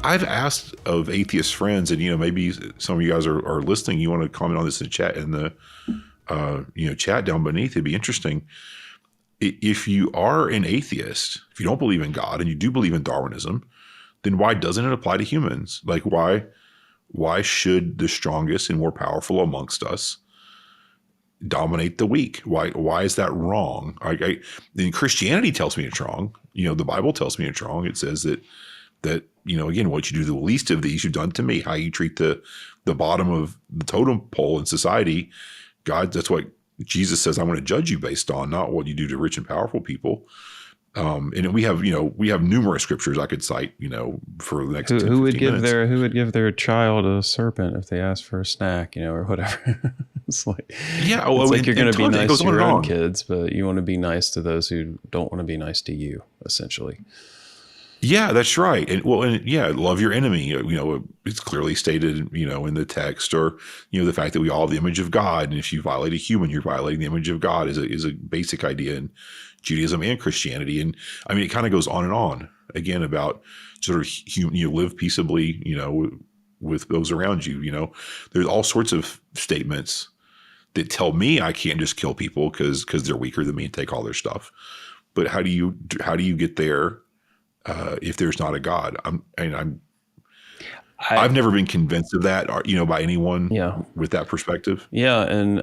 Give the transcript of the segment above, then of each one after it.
I've asked of atheist friends, and maybe some of you guys are listening. You want to comment on this in the chat, in the chat down beneath. It'd be interesting if you are an atheist, if you don't believe in God and you do believe in Darwinism, then why doesn't it apply to humans? Like why should the strongest and more powerful amongst us dominate the weak? Why is that wrong? Then Christianity tells me it's wrong. The Bible tells me it's wrong. It says that again, what you do to the least of these, you've done to me. How you treat the bottom of the totem pole in society, God, that's what Jesus says, I'm going to judge you based on, not what you do to rich and powerful people. And we have numerous scriptures I could cite, for the next 10, who would give minutes. who would give their child a serpent if they asked for a snack, or whatever. It's like, it's like you're going to be nice to your own kids, but you want to be nice to those who don't want to be nice to you, essentially. Yeah, that's right. And love your enemy. It's clearly stated, in the text, or, the fact that we all have the image of God. And if you violate a human, you're violating the image of God is a basic idea in Judaism and Christianity. And I mean, it kind of goes on and on again about sort of live peaceably, with those around you. There's all sorts of statements that tell me I can't just kill people because they're weaker than me and take all their stuff. But how do you get there? If there's not a God, I've never been convinced of that, by anyone with that perspective. Yeah. And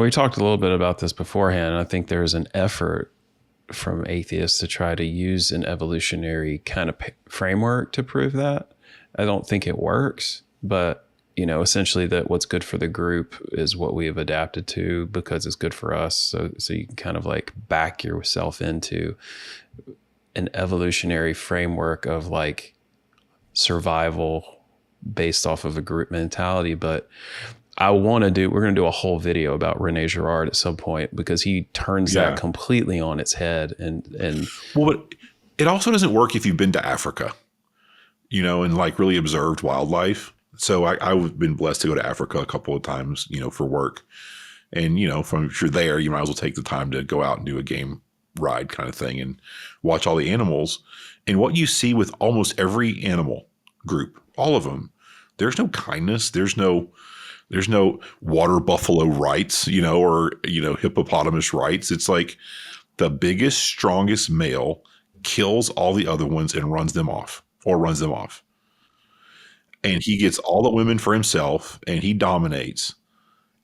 we talked a little bit about this beforehand. I think there's an effort from atheists to try to use an evolutionary kind of framework to prove that. I don't think it works, but essentially that what's good for the group is what we have adapted to because it's good for us. So you can kind of like back yourself into an evolutionary framework of like survival based off of a group mentality. But we're going to do a whole video about René Girard at some point because he turns that completely on its head. And but it also doesn't work if you've been to Africa, and like really observed wildlife. So I've been blessed to go to Africa a couple of times, for work. And, if you're there, you might as well take the time to go out and do a game ride kind of thing and watch all the animals. And what you see with almost every animal group, all of them, there's no kindness. There's no water buffalo rights, or, hippopotamus rights. It's like the biggest, strongest male kills all the other ones and runs them off. And he gets all the women for himself and he dominates.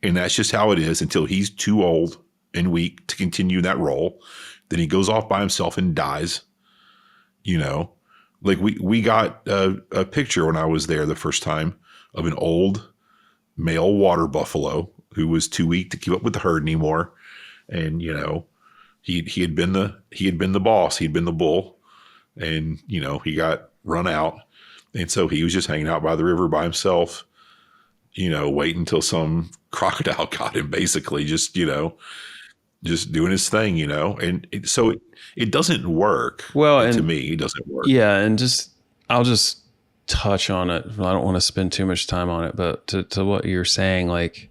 And that's just how it is until he's too old and weak to continue that role. Then he goes off by himself and dies. Like we got a picture when I was there the first time of an old male water buffalo who was too weak to keep up with the herd anymore. And, he had been the boss, he'd been the bull, and, he got run out. And so he was just hanging out by the river by himself, waiting until some crocodile got him, basically just doing his thing, and so it doesn't work. Well, and to me, it doesn't work. Yeah. And I'll just touch on it. I don't want to spend too much time on it, but to what you're saying, like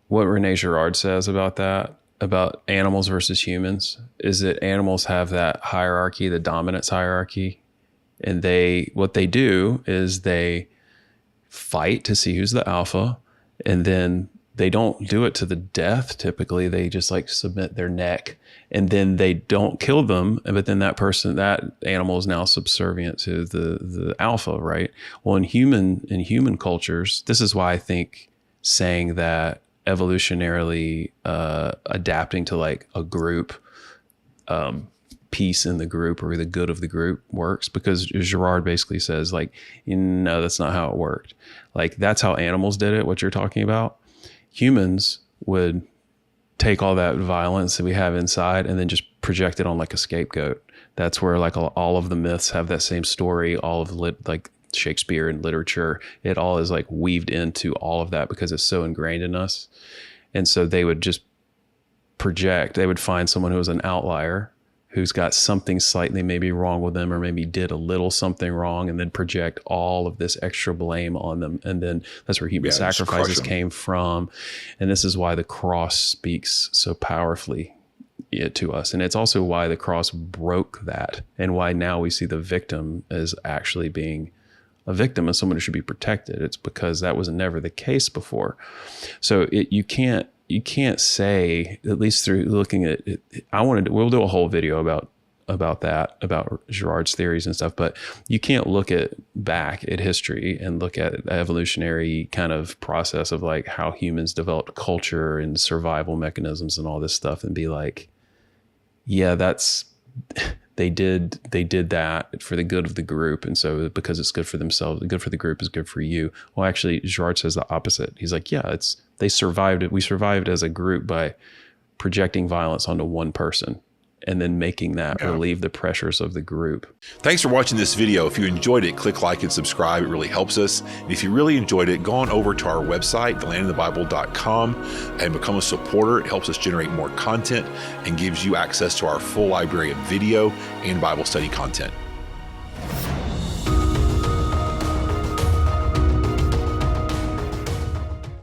what René Girard says about that, about animals versus humans, is that animals have that hierarchy, the dominance hierarchy. And what they do is they fight to see who's the alpha, and then they don't do it to the death. Typically, they just like submit their neck, and then they don't kill them. But then that animal is now subservient to the alpha, right? Well, in human cultures, this is why I think saying that evolutionarily adapting to like a group, peace in the group or the good of the group works, because Girard basically says like, no, that's not how it worked. Like that's how animals did it. What you're talking about. Humans would take all that violence that we have inside and then just project it on like a scapegoat. That's where like all of the myths have that same story. All of like Shakespeare and literature, it all is like weaved into all of that because it's so ingrained in us. And so they would just project. They would find someone who was an outlier, who's got something slightly maybe wrong with them, or maybe did a little something wrong, and then project all of this extra blame on them. And then that's where human sacrifices came from. And this is why the cross speaks so powerfully it to us. And it's also why the cross broke that, and why now we see the victim as actually being a victim and someone who should be protected. It's because that was never the case before. So you can't say, at least through looking at it, we'll do a whole video about Girard's theories and stuff, but you can't look back at history and look at the evolutionary kind of process of like how humans developed culture and survival mechanisms and all this stuff and be like, yeah, they did that for the good of the group. And so because it's good for themselves, the good for the group is good for you. Well, actually, Girard says the opposite. He's like, yeah, they survived it. We survived as a group by projecting violence onto one person and then making that relieve the pressures of the group. Thanks for watching this video. If you enjoyed it, click like and subscribe. It really helps us. And if you really enjoyed it, go on over to our website, thelandinthebible.com, and become a supporter. It helps us generate more content and gives you access to our full library of video and Bible study content.